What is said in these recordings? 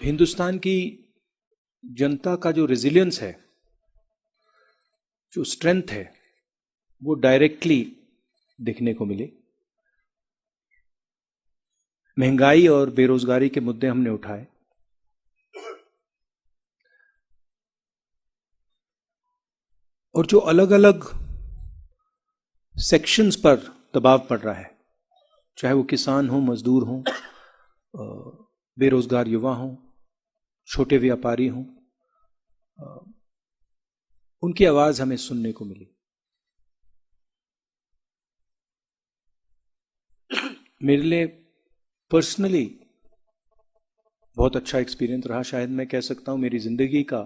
हिंदुस्तान की जनता का जो रेजिलियंस है, जो स्ट्रेंथ है, वो डायरेक्टली दिखने को मिले। महंगाई और बेरोजगारी के मुद्दे हमने उठाए। और जो अलग अलग सेक्शंस पर दबाव पड़ रहा है, चाहे वो किसान हो, मजदूर हो, बेरोजगार युवा हो, छोटे व्यापारी हो, उनकी आवाज हमें सुनने को मिली। मेरे लिए पर्सनली बहुत अच्छा एक्सपीरियंस रहा। शायद मैं कह सकता हूं मेरी जिंदगी का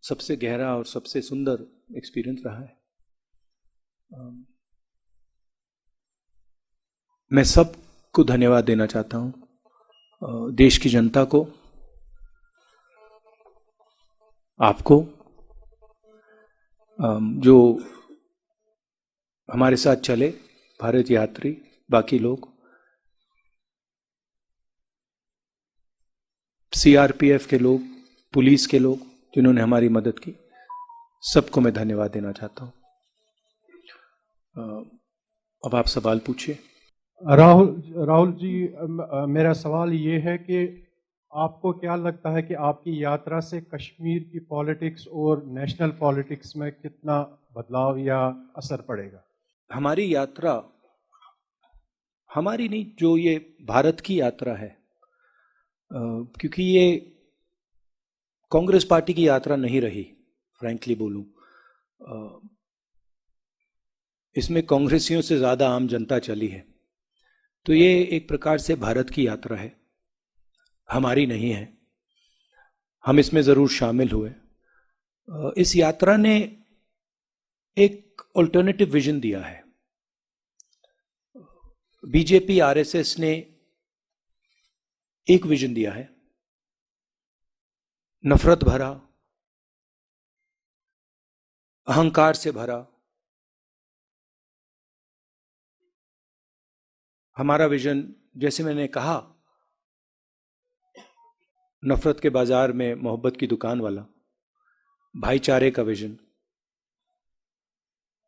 सबसे गहरा और सबसे सुंदर एक्सपीरियंस रहा है। मैं सबको धन्यवाद देना चाहता हूं, देश की जनता को, आपको, जो हमारे साथ चले, भारत यात्री, बाकी लोग, सीआरपीएफ के लोग, पुलिस के लोग जिन्होंने हमारी मदद की, सबको मैं धन्यवाद देना चाहता हूं। अब आप सवाल पूछिए। राहुल जी, मेरा सवाल ये है कि आपको क्या लगता है कि आपकी यात्रा से कश्मीर की पॉलिटिक्स और नेशनल पॉलिटिक्स में कितना बदलाव या असर पड़ेगा? हमारी यात्रा, हमारी नहीं, जो ये भारत की यात्रा है, क्योंकि ये कांग्रेस पार्टी की यात्रा नहीं रही, फ्रैंकली बोलूं, इसमें कांग्रेसियों से ज्यादा आम जनता चली है। तो ये एक प्रकार से भारत की यात्रा है, हमारी नहीं है। हम इसमें जरूर शामिल हुए। इस यात्रा ने एक ऑल्टरनेटिव विजन दिया है। बीजेपी आरएसएस ने एक विजन दिया है, नफरत भरा, अहंकार से भरा। हमारा विजन, जैसे मैंने कहा, नफरत के बाजार में मोहब्बत की दुकान वाला, भाईचारे का विजन,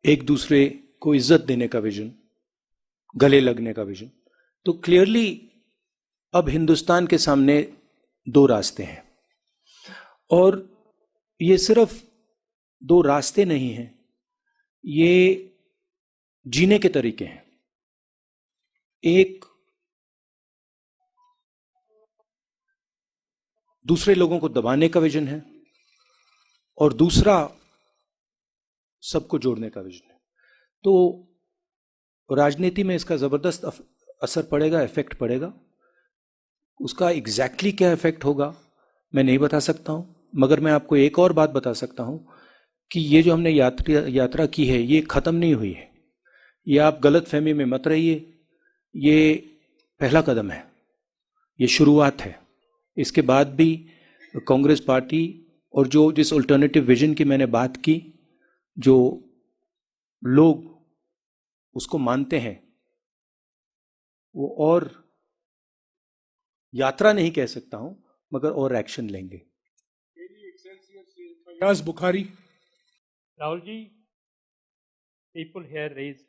एक दूसरे को इज्जत देने का विजन, गले लगने का विजन। तो क्लियरली अब हिंदुस्तान के सामने दो रास्ते हैं, और ये सिर्फ दो रास्ते नहीं हैं, ये जीने के तरीके हैं। एक, दूसरे लोगों को दबाने का विजन है, और दूसरा सबको जोड़ने का विजन है। तो राजनीति में इसका जबरदस्त असर पड़ेगा, इफेक्ट पड़ेगा। उसका एग्जैक्टली क्या इफेक्ट होगा मैं नहीं बता सकता हूं, मगर मैं आपको एक और बात बता सकता हूं कि ये जो हमने यात्रा की है, ये खत्म नहीं हुई है। ये आप गलत फहमी में मत रहिए, ये पहला कदम है, ये शुरुआत है। इसके बाद भी कांग्रेस पार्टी और जो जिस अल्टरनेटिव विजन की मैंने बात की, जो लोग उसको मानते हैं, वो और यात्रा नहीं कह सकता हूं, मगर और एक्शन लेंगे। Bukhari. Rahul ji, people here raised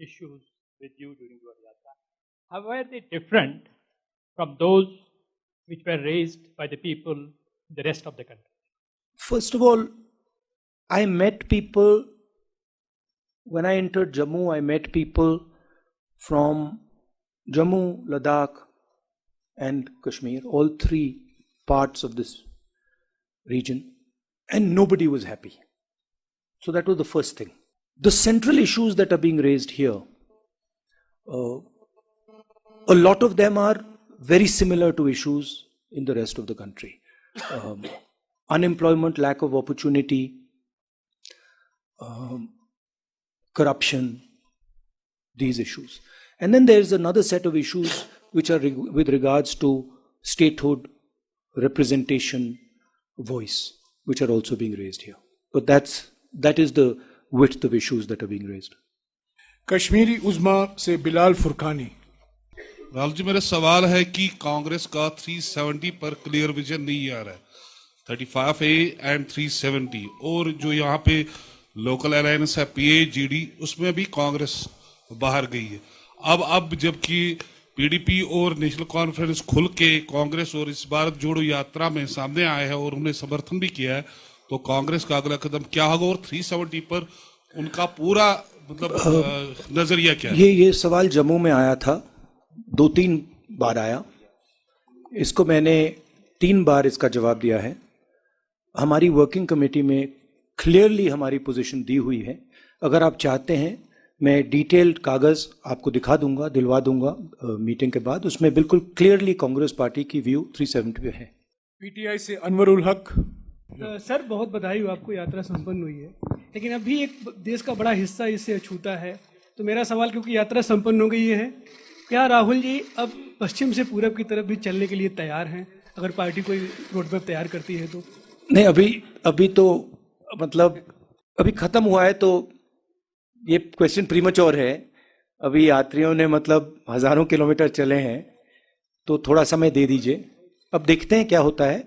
issues with you during your yatra. How were they different from those which were raised by the people in the rest of the country? First of all, I met people, when I entered Jammu, I met people from Jammu, Ladakh and Kashmir, all three parts of this region, and nobody was happy. So that was the first thing. The central issues that are being raised here, a lot of them are very similar to issues in the rest of the country. Unemployment, lack of opportunity, corruption, these issues. And then there's another set of issues which are with regards to statehood, representation, voice, which are also being raised here. But that is the width of issues that are being raised. Kashmiri उज़्मा से बिलाल फुरकानी। राहुल जी, मेरा सवाल है कि कांग्रेस का 370 पर clear vision नहीं आ रहा है, 35A एंड 370, और जो यहाँ पे लोकल अलायंस है PAGD, उसमें भी कांग्रेस बाहर गई है। अब जबकि PDP और नेशनल कॉन्फ्रेंस खुल के कांग्रेस और इस भारत जोड़ो यात्रा में सामने आए हैं और उन्हें समर्थन भी किया है, तो कांग्रेस का अगला कदम क्या होगा और 370 पर उनका पूरा मतलब नजरिया क्या है? ये सवाल जम्मू में आया था, 2-3 बार आया। इसको मैंने 3 बार इसका जवाब दिया है। हमारी वर्किंग कमेटी में क्लियरली हमारी पोजीशन दी हुई है। अगर आप चाहते हैं मैं डिटेल्ड कागज आपको दिखा दूंगा, दिलवा दूंगा मीटिंग के बाद। उसमें बिल्कुल क्लियरली कांग्रेस पार्टी की व्यू 370 पे है। पीटीआई से अनवरुल हक। सर, बहुत बधाई हो, आपको यात्रा संपन्न हुई है, लेकिन अभी एक देश का बड़ा हिस्सा इससे छूटा है। तो मेरा सवाल, क्योंकि यात्रा संपन्न हो गई है, क्या राहुल जी अब पश्चिम से पूरब की तरफ भी चलने के लिए तैयार हैं, अगर पार्टी कोई रोड मैप तैयार करती है तो? नहीं, अभी तो मतलब अभी खत्म हुआ है, तो ये क्वेश्चन प्रीमैच्योर है। अभी यात्रियों ने मतलब हजारों किलोमीटर चले हैं, तो थोड़ा समय दे दीजिए, अब देखते हैं क्या होता है।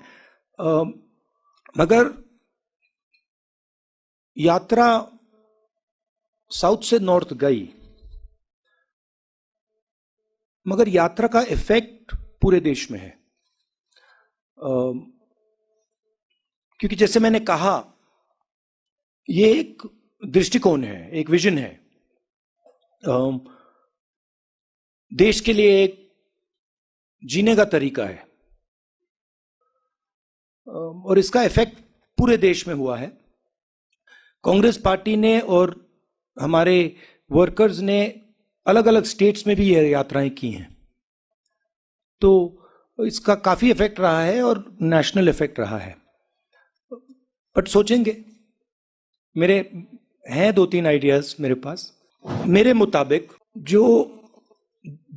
मगर यात्रा साउथ से नॉर्थ गई, मगर यात्रा का इफेक्ट पूरे देश में है। क्योंकि जैसे मैंने कहा, ये एक दृष्टिकोण है, एक विजन है, देश के लिए एक जीने का तरीका है, और इसका इफेक्ट पूरे देश में हुआ है। कांग्रेस पार्टी ने और हमारे वर्कर्स ने अलग अलग स्टेट्स में भी ये यात्राएं की हैं, तो इसका काफी इफेक्ट रहा है और नेशनल इफेक्ट रहा है। बट सोचेंगे, मेरे हैं 2-3 आइडियाज मेरे पास। मेरे मुताबिक जो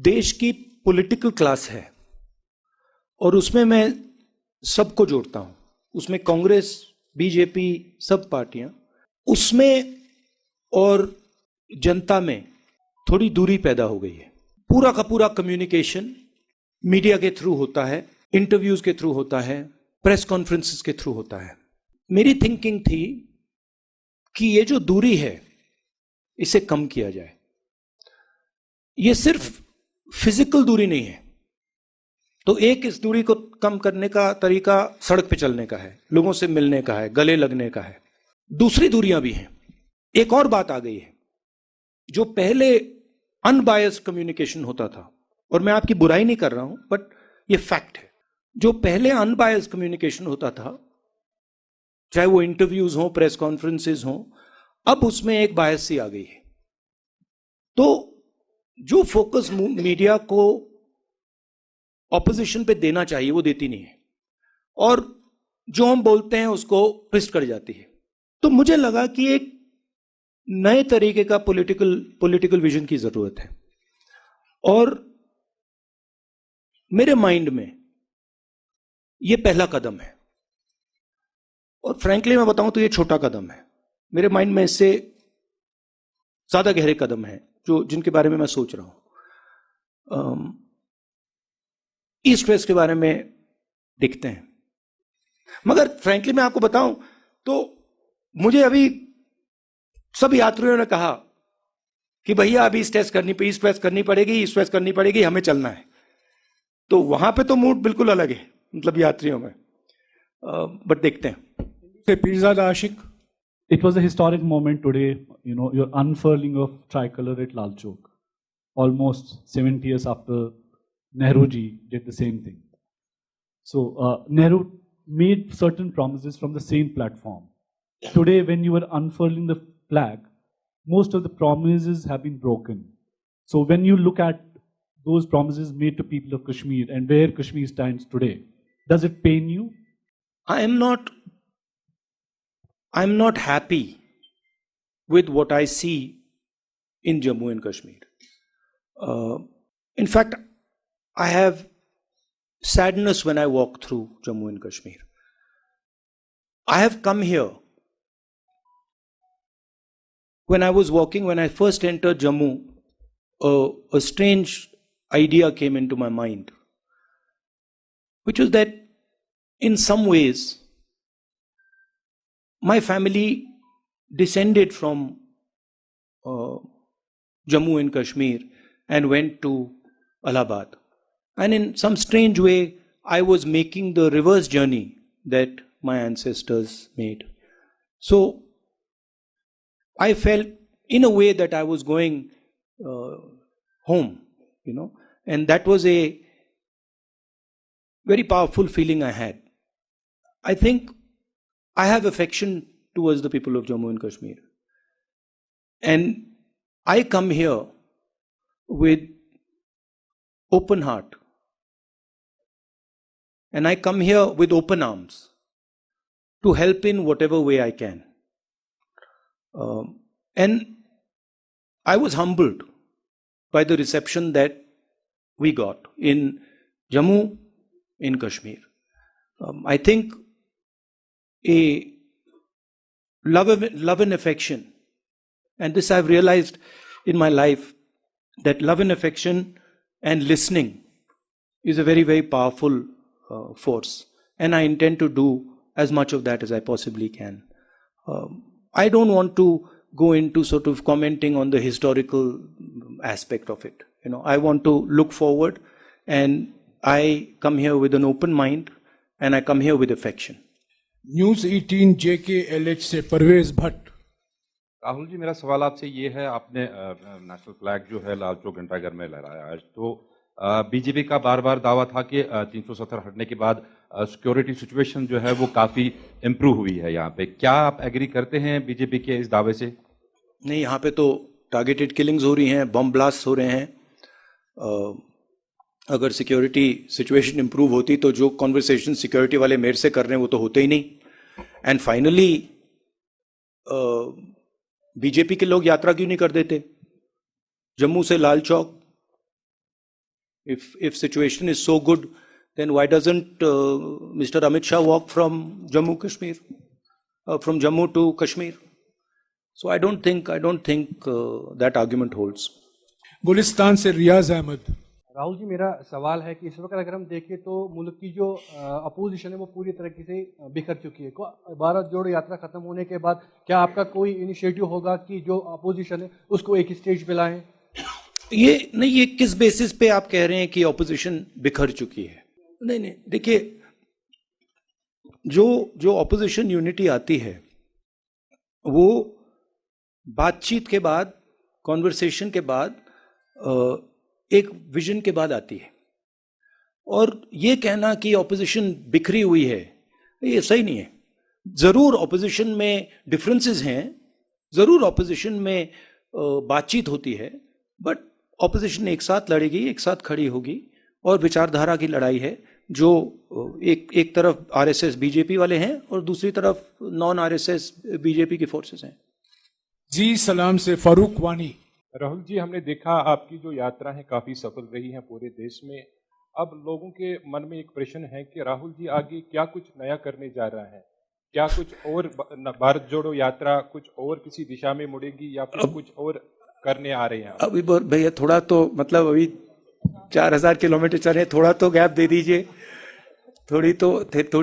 देश की पॉलिटिकल क्लास है, और उसमें मैं सबको जोड़ता हूं, उसमें कांग्रेस, बीजेपी, सब पार्टियां, उसमें और जनता में थोड़ी दूरी पैदा हो गई है। पूरा का पूरा कम्युनिकेशन मीडिया के थ्रू होता है, इंटरव्यूज के थ्रू होता है, प्रेस कॉन्फ्रेंसेस के थ्रू होता है। मेरी थिंकिंग थी कि ये जो दूरी है, इसे कम किया जाए। ये सिर्फ फिजिकल दूरी नहीं है, तो एक इस दूरी को कम करने का तरीका सड़क पे चलने का है, लोगों से मिलने का है, गले लगने का है। दूसरी दूरियां भी हैं। एक और बात आ गई है, जो पहले अनबायस्ड कम्युनिकेशन होता था, और मैं आपकी बुराई नहीं कर रहा हूं, बट ये फैक्ट है। जो पहले अनबायस्ड कम्युनिकेशन होता था, चाहे वो इंटरव्यूज हो, प्रेस कॉन्फ्रेंसेस हो, अब उसमें एक बायस सी आ गई है। तो जो फोकस मीडिया को ऑपोजिशन पे देना चाहिए, वो देती नहीं है, और जो हम बोलते हैं उसको ट्विस्ट कर जाती है। तो मुझे लगा कि एक नए तरीके का पॉलिटिकल विजन की जरूरत है, और मेरे माइंड में ये पहला कदम है, और फ्रैंकली मैं बताऊं तो ये छोटा कदम है। मेरे माइंड में इससे ज्यादा गहरे कदम है जिनके बारे में मैं सोच रहा हूं। ईस्ट वेस्ट के बारे में दिखते हैं, मगर फ्रैंकली मैं आपको बताऊं तो मुझे अभी सब यात्रियों ने कहा कि भैया अभी ईस्ट वेस्ट करनी पड़ेगी, हमें चलना है। तो वहां पे तो मूड बिल्कुल अलग है, मतलब यात्रियों में, बट देखते हैं। पीरजादा आशिक। It was a historic moment today, your unfurling of tricolor at Lal Chowk, almost 70 years after Nehru ji did the same thing. So Nehru made certain promises from the same platform. Today, when you were unfurling the flag, most of the promises have been broken. So when you look at those promises made to people of Kashmir and where Kashmir stands today, does it pain you? I'm not happy with what I see in Jammu and Kashmir. In fact, I have sadness when I walk through Jammu and Kashmir. I have come here. When I was walking, when I first entered Jammu, a strange idea came into my mind, which was that in some ways my family descended from Jammu and Kashmir and went to Allahabad. And in some strange way, I was making the reverse journey that my ancestors made. So I felt in a way that I was going home, and that was a very powerful feeling I had. I think I have affection towards the people of Jammu and Kashmir. And I come here with open heart. And I come here with open arms to help in whatever way I can. And I was humbled by the reception that we got in Jammu, in Kashmir. I think a love and affection, and this I've realized in my life, that love and affection and listening is a very, very powerful force. And I intend to do as much of that as I possibly can. I don't want to go into sort of commenting on the historical aspect of it. I want to look forward, and I come here with an open mind, and I come here with affection. News 18 JKLH से परवेज भट्ट। राहुल जी, मेरा सवाल आपसे ये है, आपने national flag जो है लाल चौक घंटाघर में लहराया आज, तो बीजेपी का बार बार दावा था कि 370 हटने के बाद सिक्योरिटी सिचुएशन जो है वो काफ़ी इम्प्रूव हुई है यहाँ पे। क्या आप एग्री करते हैं बीजेपी के इस दावे से? नहीं, यहाँ पे तो टारगेटेड किलिंग्स हो रही हैं, बम ब्लास्ट हो रहे हैं। अगर सिक्योरिटी सिचुएशन इम्प्रूव होती तो जो कॉन्वर्सेशन सिक्योरिटी वाले मेरे से कर रहे हैं वो तो होते ही नहीं। एंड फाइनली बीजेपी के लोग यात्रा क्यों नहीं कर देते जम्मू से Lal Chowk? If situation is so good, then why doesn't Mr. Amit Shah walk from Jammu Kashmir, from Jammu to Kashmir? So I don't think that argument holds. Gulistan से रियाज अहमद। राहुल जी, मेरा सवाल है कि इस वक्त अगर हम देखें तो मुल्क की जो अपोजिशन है वो पूरी तरीके से बिखर चुकी है। भारत जोड़ो यात्रा खत्म होने के बाद क्या आपका कोई इनिशिएटिव होगा कि जो अपोजिशन है उसको एक स्टेज पे लाएं? ये किस बेसिस पे आप कह रहे हैं कि ऑपोजिशन बिखर चुकी है? नहीं, देखिए, जो ऑपोजिशन यूनिटी आती है वो बातचीत के बाद, कॉन्वर्सेशन के बाद, एक विजन के बाद आती है। और ये कहना कि ऑपोजिशन बिखरी हुई है, ये सही नहीं है। जरूर ऑपोजिशन में डिफरेंसेस हैं, जरूर ऑपोजिशन में बातचीत होती है, बट ऑपोजिशन एक साथ लड़ेगी, एक साथ खड़ी होगी, और विचारधारा की लड़ाई है जो एक तरफ आरएसएस बीजेपी वाले हैं और दूसरी तरफ नॉन आरएसएस बीजेपी की फोर्सेस हैं। जी सलाम से फारूक वानी। राहुल जी, हमने देखा आपकी जो यात्रा है काफ़ी सफल रही है पूरे देश में। अब लोगों के मन में एक प्रश्न है कि राहुल जी आगे क्या कुछ नया करने जा रहा है? क्या कुछ और भारत जोड़ो यात्रा कुछ और किसी दिशा में मुड़ेगी या फिर कुछ और करने आ रहे हैं? अभी भैया थोड़ा तो मतलब अभी 4000 किलोमीटर चल रहे, थोड़ा तो गैप दे दीजिए, थोड़ी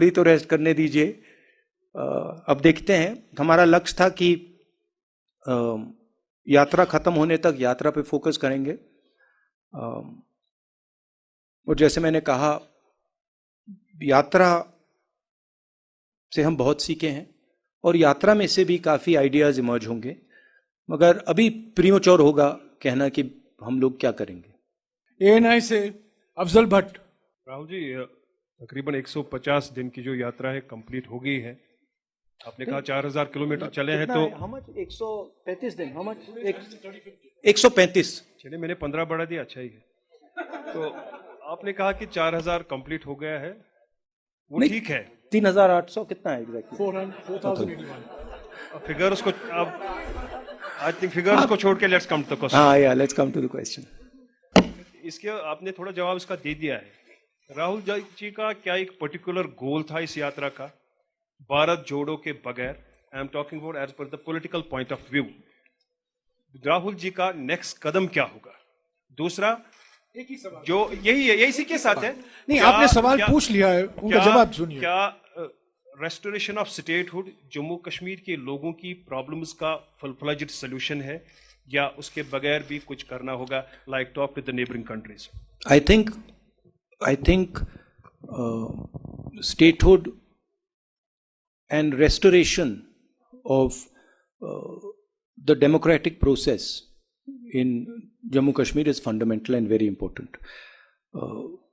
तो रेस्ट करने दीजिए। अब देखते हैं। हमारा लक्ष्य था कि यात्रा खत्म होने तक यात्रा पे फोकस करेंगे। और जैसे मैंने कहा, यात्रा से हम बहुत सीखे हैं और यात्रा में से भी काफ़ी आइडियाज़ इमर्ज होंगे, मगर अभी प्रीमेच्योर होगा कहना कि हम लोग क्या करेंगे। एएनआई से अफजल भट्ट। राहुल जी, तकरीबन 150 दिन की जो यात्रा है कंप्लीट हो गई है। आपने कहा 4000 किलोमीटर चले हैं, तो 135 दिन, 135। चलिए, मैंने 15 बढ़ा दिया, अच्छा ही है। तो आपने कहा कि 4000 कंप्लीट हो गया है, वो ठीक है। 3800 कितना है एग्जैक्टली? 4081। फिगर्स को अब आई थिंक फिगर्स को छोड़ के let's come to the question. हाँ या let's come to the question. इसके आपने थोड़ा जवाब इसका दे दिया है। राहुल जी का क्या एक पर्टिकुलर गोल था इस यात्रा का, भारत जोड़ो के बगैर? I am talking about as per the political point of view. Rahul ji का नेक्स्ट कदम क्या होगा? दूसरा, एक ही सवाल जो यही इसी के साथ है। नहीं, आपने सवाल पूछ लिया है, उनका जवाब सुनिए। क्या restoration of statehood Jammu Kashmir के लोगों की प्रॉब्लम्स का फुल फ्लेज्ड सॉल्यूशन है, या उसके बगैर भी कुछ करना होगा, like talk with the neighbouring countries? I think statehood and restoration of the democratic process in Jammu Kashmir is fundamental and very important.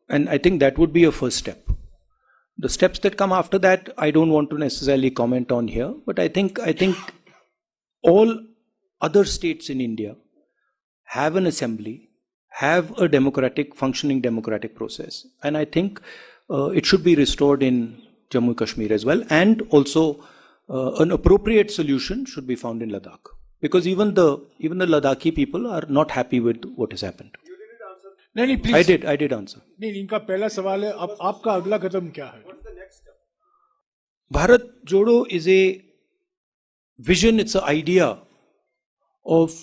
And I think that would be a first step. The steps that come after that, I don't want to necessarily comment on here, but I think all other states in India have an assembly, have a functioning democratic process. And I think it should be restored in Jammu Kashmir as well. And also an appropriate solution should be found in Ladakh. Because even the Ladakhi people are not happy with what has happened. नहीं please. I did answer. नहीं, इनका पहला सवाल है, अब आपका अगला कदम क्या है? Bharat Jodo is a vision, it's an idea of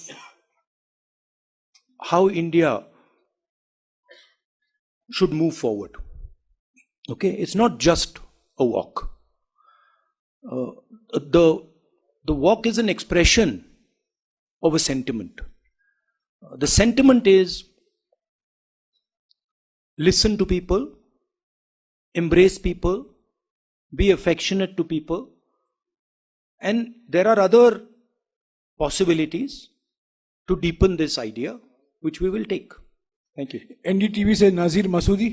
how India should move forward. Okay, it's not just a walk. The walk is an expression of a sentiment. The sentiment is listen to people, embrace people, be affectionate to people, and there are other possibilities to deepen this idea, which we will take. Thank you. NDTV से नाजिर Masoodi.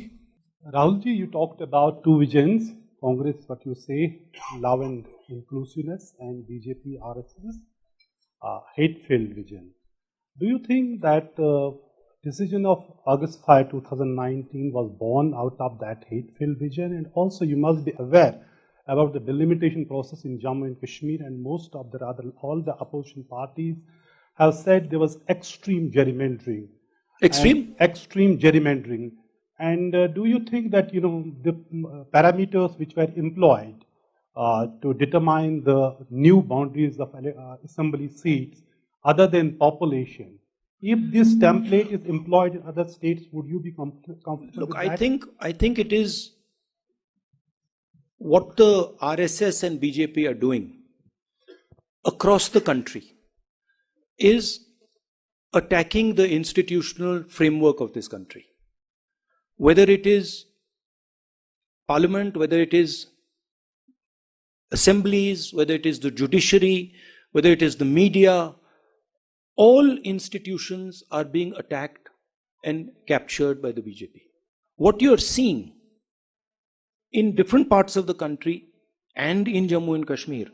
Rahul ji, you talked about two visions. Congress, what you say, love and inclusiveness, and BJP, RSS, hate-filled vision. Do you think that decision of August 5, 2019 was born out of that hate-filled vision? And also you must be aware about the delimitation process in Jammu and Kashmir, and most of all the opposition parties have said there was extreme gerrymandering. Extreme gerrymandering. And do you think that, the parameters which were employed to determine the new boundaries of assembly seats, other than population, if this template is employed in other states, would you be comfortable Look, with that? I think it is what the RSS and BJP are doing across the country is attacking the institutional framework of this country. Whether it is parliament, whether it is assemblies, whether it is the judiciary, whether it is the media, all institutions are being attacked and captured by the BJP. What you are seeing in different parts of the country and in Jammu and Kashmir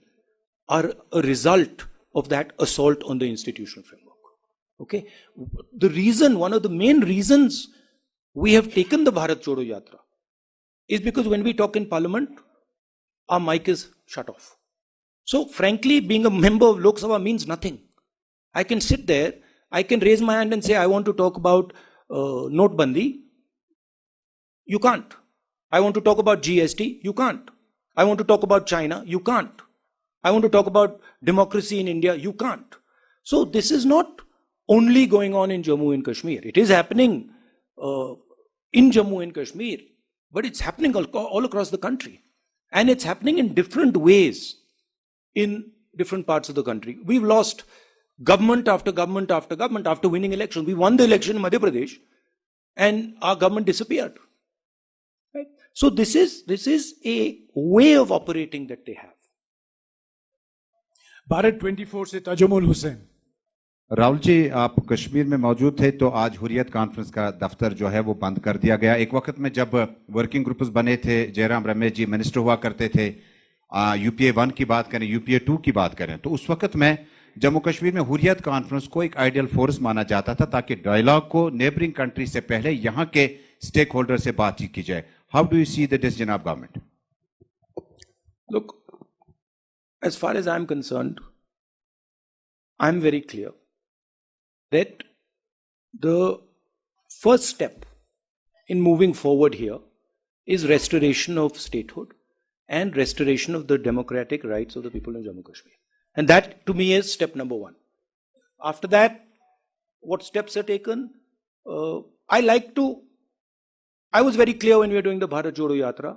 are a result of that assault on the institutional framework. Okay? One of the main reasons we have taken the Bharat Jodo Yatra is because when we talk in parliament, our mic is shut off. So frankly, being a member of Lok Sabha means nothing. I can sit there, I can raise my hand and say, I want to talk about Notbandi. You can't. I want to talk about GST. You can't. I want to talk about China. You can't. I want to talk about democracy in India. You can't. So this is not only going on in Jammu and Kashmir. It is happening in Jammu and Kashmir, but it's happening all across the country. And it's happening in different ways in different parts of the country. We've lost government after government after government after winning elections. We won the election in Madhya Pradesh and our government disappeared. Right? So this is a way of operating that they have. Bharat 24 से ताजुमुल हुसैन। राहुल जी, आप कश्मीर में मौजूद थे तो आज Hurriyat conference का दफ्तर जो है वो बंद कर दिया गया। एक वक्त में जब वर्किंग ग्रुप्स बने थे, जयराम रमेश जी मिनिस्टर हुआ करते थे, यूपीए 1 की बात करें, यूपीए 2 की बात करें, तो उस वक्त में जम्मू कश्मीर में हुर्रियत कॉन्फ्रेंस को एक आइडियल फोर्स माना जाता था ताकि डायलॉग को नेबरिंग कंट्री से पहले यहाँ के स्टेक होल्डर से बातचीत की जाए। How do you see the decision of government? Look, as far as I'm concerned, I'm very clear that the first step in moving forward here is restoration of statehood and restoration of the democratic rights of the people in Jammu Kashmir. And that to me is step number 1. After that, what steps are taken? I was very clear when we were doing the Bharat Jodo Yatra.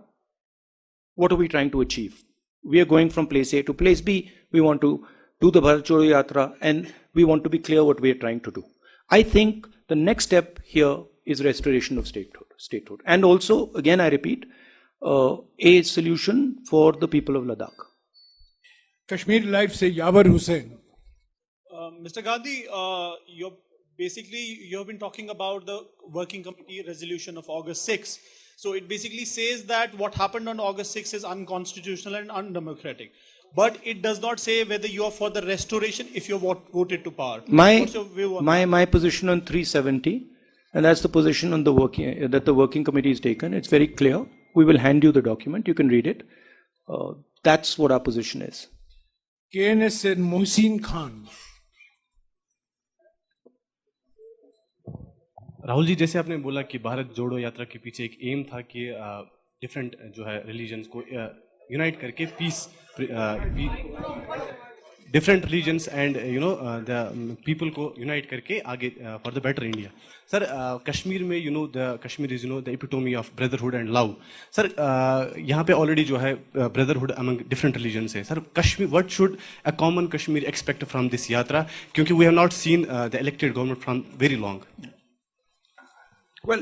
What are we trying to achieve? We are going from place A to place B. We want to do the Bharat Jodo Yatra, and we want to be clear what we are trying to do. I think the next step here is restoration of statehood. And also, again, I repeat, a solution for the people of Ladakh. Kashmir Life से Yavar Hussain. Mr. Gandhi, you have been talking about the working committee resolution of August 6. So it basically says that what happened on August 6 is unconstitutional and undemocratic. But it does not say whether you are for the restoration if you voted to power. What's your view on that? My position on 370, and that's the position on the working committee has taken. It's very clear. We will hand you the document. You can read it. That's what our position is. KNS से मोहसिन खान. राहुल जी, जैसे आपने बोला कि भारत जोड़ो यात्रा के पीछे एक एम था कि डिफरेंट जो है रिलीजन्स को यूनाइट करके peace, different religions and the people को यूनाइट करके आगे for the better India. Sir, Kashmir में the Kashmir is the epitome of brotherhood and love. Sir, यहाँ पे ऑलरेडी जो है ब्रदरहुड अमंग डिफरेंट रिलीजन्स है. Sir, Kashmir, what should a common Kashmir expect from this yatra, क्योंकि we have not seen the elected government from very long. Well,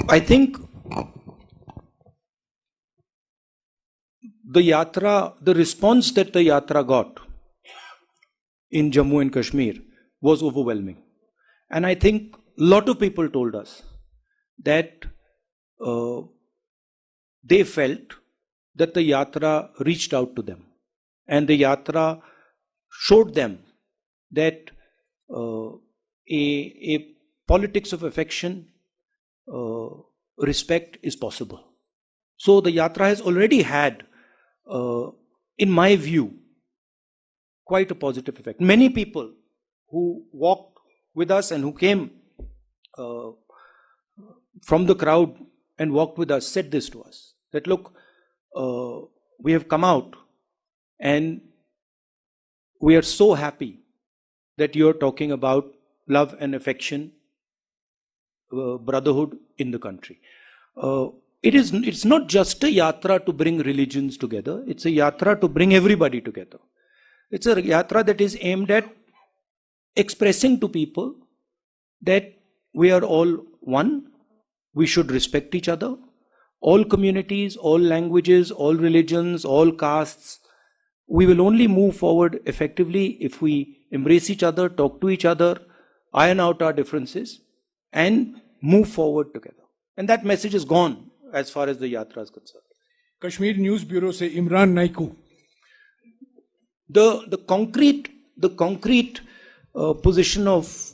I think the response that the Yatra got in Jammu and Kashmir was overwhelming. And I think a lot of people told us that they felt that the Yatra reached out to them. And the Yatra showed them that a politics of affection, respect is possible. So the Yatra has already had, in my view, quite a positive effect. Many people who walked with us and who came from the crowd and walked with us said this to us, that look, we have come out and we are so happy that you are talking about love and affection, brotherhood in the country. It's not just a yatra to bring religions together. It's a yatra to bring everybody together. It's a yatra that is aimed at expressing to people that we are all one. We should respect each other. All communities, all languages, all religions, all castes. We will only move forward effectively if we embrace each other, talk to each other, iron out our differences, and move forward together. And that message is gone as far as the Yatra is concerned. Kashmir News Bureau से Imran Naiku. The concrete position of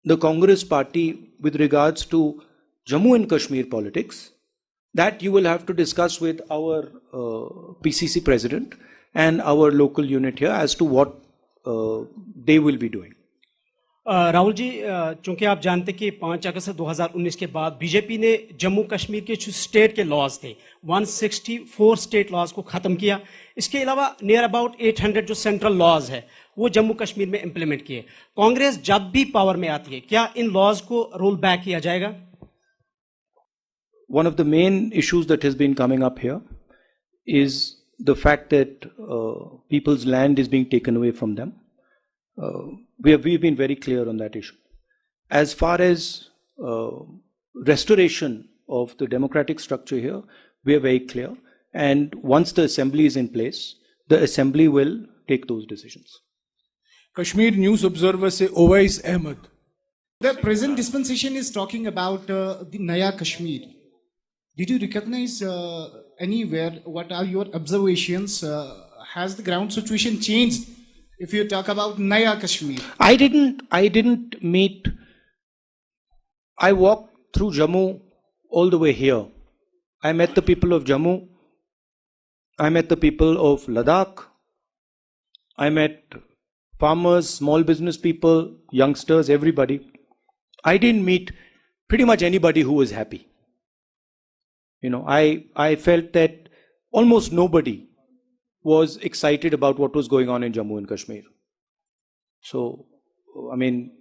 the Congress party with regards to Jammu and Kashmir politics, that you will have to discuss with our PCC president and our local unit here as to what they will be doing. Rahul ji, चूंकि आप जानते कि 5 अगस्त 2019 के बाद BJP ने जम्मू कश्मीर के जो state के लॉज थे 164 स्टेट लॉज को खत्म किया. इसके अलावा नियर अबाउट 800 जो सेंट्रल लॉज है वो जम्मू कश्मीर में इंप्लीमेंट किए. कांग्रेस जब भी पावर में आती है, क्या इन लॉज को रोल बैक किया जाएगा? One of the main issues that has been coming up here is the fact that people's land is being taken away from them. We've been very clear on that issue. As far as restoration of the democratic structure here, we are very clear. And once the assembly is in place, the assembly will take those decisions. Kashmir News Observer से Owais Ahmed. The present dispensation is talking about the Naya Kashmir. Did you recognize anywhere? What are your observations? Has the ground situation changed? If you talk about Naya Kashmir, I didn't meet. I walked through Jammu all the way here. I met the people of Jammu. I met the people of Ladakh. I met farmers, small business people, youngsters, everybody. I didn't meet pretty much anybody who was happy. I felt that almost nobody was excited about what was going on in Jammu and Kashmir. So I mean,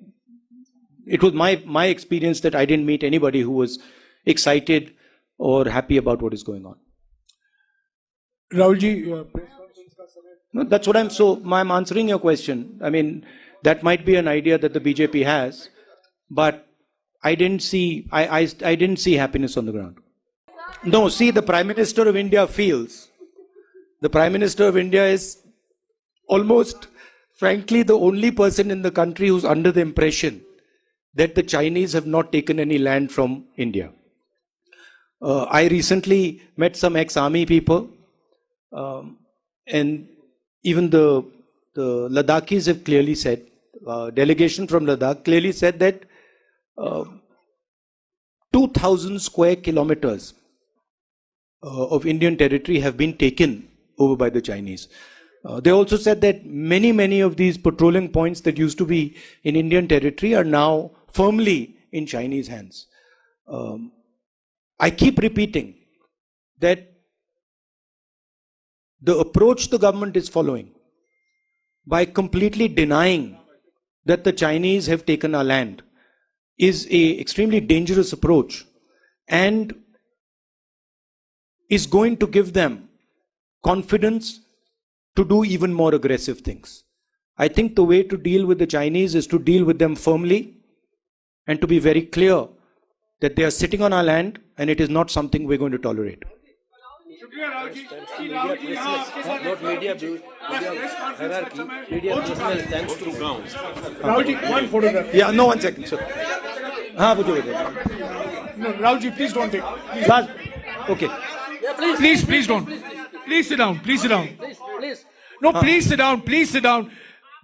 it was my experience that I didn't meet anybody who was excited or happy about what is going on. Rahul No, that's what I'm answering your question. I mean, that might be an idea that the BJP has, but I didn't see happiness on the ground. No, see, the Prime Minister of India feels. The Prime Minister of India is almost, frankly, the only person in the country who's under the impression that the Chinese have not taken any land from India. I recently met some ex-army people, and even the Ladakhis have clearly said, delegation from Ladakh clearly said that 2,000 square kilometers of Indian territory have been taken over by the Chinese. They also said that many of these patrolling points that used to be in Indian territory are now firmly in Chinese hands. I keep repeating that the approach the government is following by completely denying that the Chinese have taken our land is an extremely dangerous approach and is going to give them confidence to do even more aggressive things. I think the way to deal with the Chinese is to deal with them firmly and to be very clear that they are sitting on our land and it is not something we're going to tolerate. Not media views, hierarchy, media personal, thanks to ground. Rahulji, one photograph. Yeah, no, 1 second, sir. No, Rahulji, please don't take. Okay. Yeah, please don't. Please sit down. Please sit down. No, please sit down. Please sit down.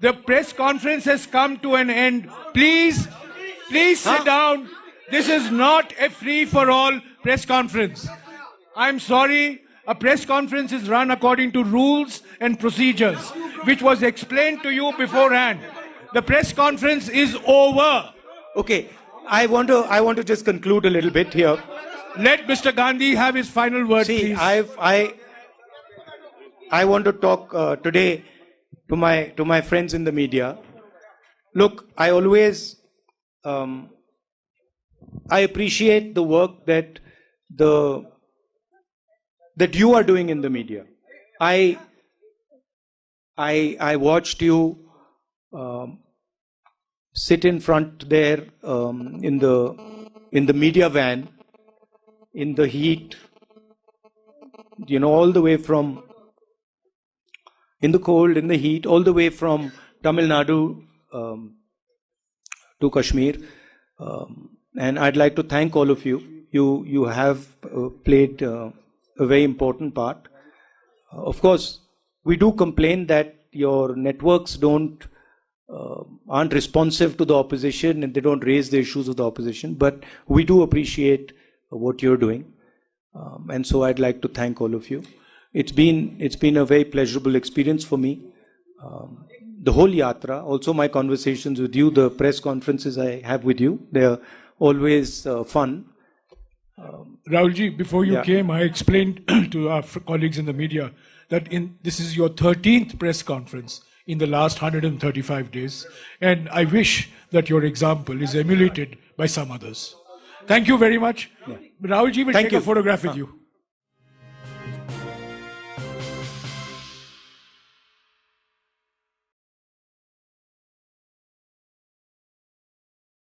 The press conference has come to an end. Please sit down. This is not a free-for-all press conference. I'm sorry. A press conference is run according to rules and procedures, which was explained to you beforehand. The press conference is over. Okay, I want to just conclude a little bit here. Let Mr. Gandhi have his final word, please. I want to talk today to my friends in the media. Look, I always I appreciate the work that you are doing in the media. I watched you sit in front there in the media van in the heat, all the way from in the cold, in the heat, all the way from Tamil Nadu to Kashmir. And I'd like to thank all of you. You have played a very important part. Of course, we do complain that your networks aren't responsive to the opposition and they don't raise the issues of the opposition, but we do appreciate what you're doing. And so I'd like to thank all of you. It's been a very pleasurable experience for me. The whole Yatra, also my conversations with you, the press conferences I have with you, they're always fun. Rahulji, before you came, I explained to our colleagues in the media that this is your 13th press conference in the last 135 days. And I wish that your example is emulated by some others. Thank you very much. Rahulji will take a photograph with you.